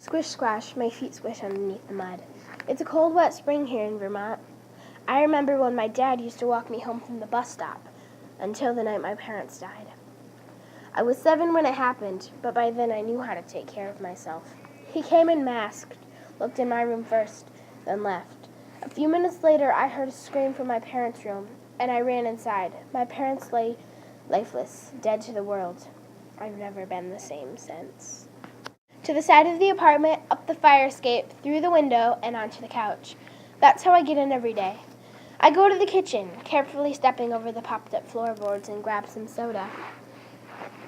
Squish, squash, my feet squish underneath the mud. It's a cold, wet spring here in Vermont. I remember when my dad used to walk me home from the bus stop, until the night my parents died. I was 7 when it happened, but by then I knew how to take care of myself. He came in masked, looked in my room first, then left. A few minutes later, I heard a scream from my parents' room, and I ran inside. My parents lay lifeless, dead to the world. I've never been the same since. To the side of the apartment, up the fire escape, through the window, and onto the couch. That's how I get in every day. I go to the kitchen, carefully stepping over the popped-up floorboards and grab some soda.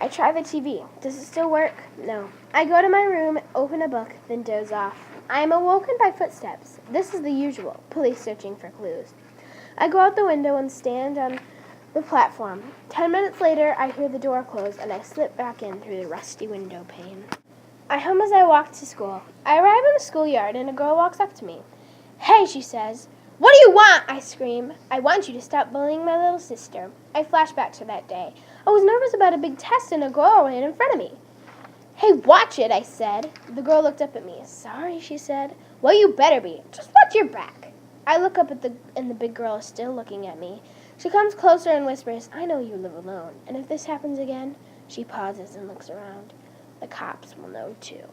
I try the TV. Does it still work? No. I go to my room, open a book, then doze off. I am awoken by footsteps. This is the usual, police searching for clues. I go out the window and stand on the platform. 10 minutes later, I hear the door close, and I slip back in through the rusty window pane. I hum as I walk to school. I arrive in the schoolyard, and a girl walks up to me. "Hey," she says. "What do you want?" I scream. "I want you to stop bullying my little sister." I flash back to that day. I was nervous about a big test, and a girl ran in front of me. "Hey, watch it," I said. The girl looked up at me. "Sorry," she said. "Well, you better be. Just watch your back." I look up and the big girl is still looking at me. She comes closer and whispers, "I know you live alone, and if this happens again," she pauses and looks around. "The cops will know too."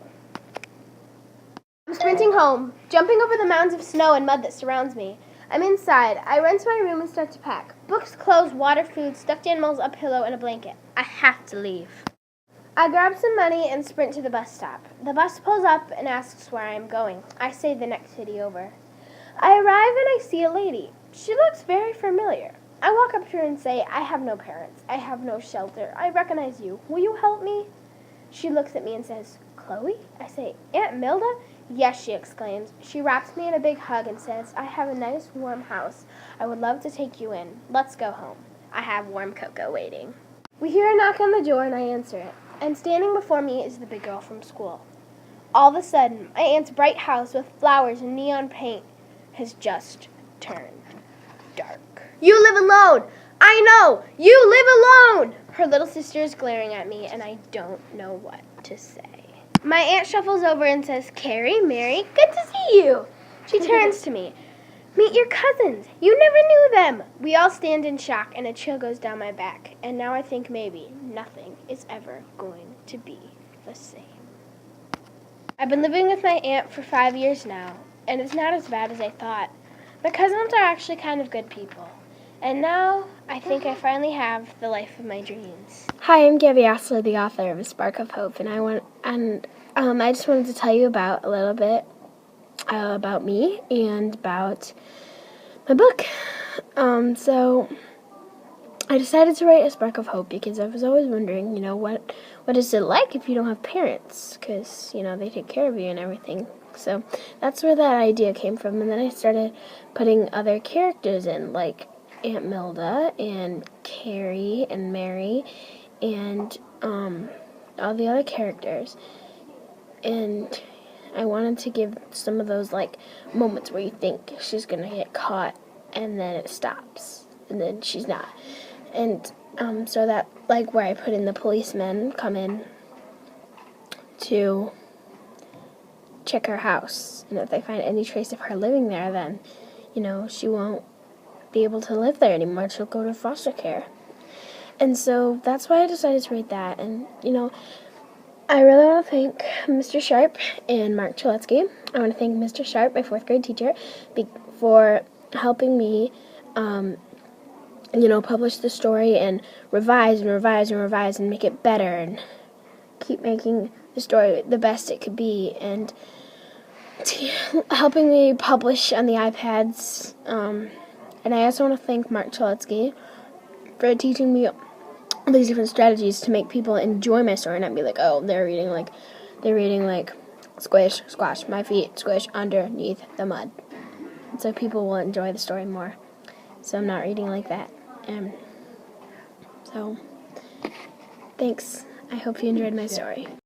I'm sprinting home, jumping over the mounds of snow and mud that surrounds me. I'm inside. I run to my room and start to pack. Books, clothes, water, food, stuffed animals, a pillow, and a blanket. I have to leave. I grab some money and sprint to the bus stop. The bus pulls up and asks where I am going. I say the next city over. I arrive and I see a lady. She looks very familiar. I walk up to her and say, "I have no parents. I have no shelter. I recognize you. Will you help me?" She looks at me and says, "Chloe?" I say, "Aunt Milda?" "Yes," she exclaims. She wraps me in a big hug and says, "I have a nice warm house. I would love to take you in. Let's go home. I have warm cocoa waiting." We hear a knock on the door and I answer it. And standing before me is the big girl from school. All of a sudden, my aunt's bright house with flowers and neon paint has just turned dark. "You live alone! I know! You live alone!" Her little sister is glaring at me and I don't know what to say. My aunt shuffles over and says, "Carrie, Mary, good to see you." She turns to me. "Meet your cousins. You never knew them." We all stand in shock and a chill goes down my back. And now I think maybe nothing is ever going to be the same. I've been living with my aunt for 5 years now, and it's not as bad as I thought. My cousins are actually kind of good people. And now I think I finally have the life of my dreams. Hi, I'm Gabby, the author of A Spark of Hope, and I just wanted to tell you about a little bit about me and about my book. So I decided to write A Spark of Hope because I was always wondering, what is it like if you don't have parents? Because, they take care of you and everything. So that's where that idea came from. And then I started putting other characters in, like Aunt Milda and Carrie and Mary and all the other characters. And I wanted to give some of those moments where you think she's gonna get caught and then it stops and then she's not. And so that where I put in the policemen come in to check her house, and if they find any trace of her living there, then she won't be able to live there anymore. She'll go to foster care. And so that's why I decided to write that. And I really want to thank Mr. Sharp and Mark Chaletsky. I want to thank Mr. Sharp, my 4th grade teacher, for helping me publish the story and revise and make it better and keep making the story the best it could be, and helping me publish on the iPads. And I also want to thank Mark Chaletsky for teaching me all these different strategies to make people enjoy my story and not be like, oh, they're reading squish, squash, my feet squish underneath the mud. And so people will enjoy the story more. So I'm not reading like that. So, thanks. I hope you enjoyed my story.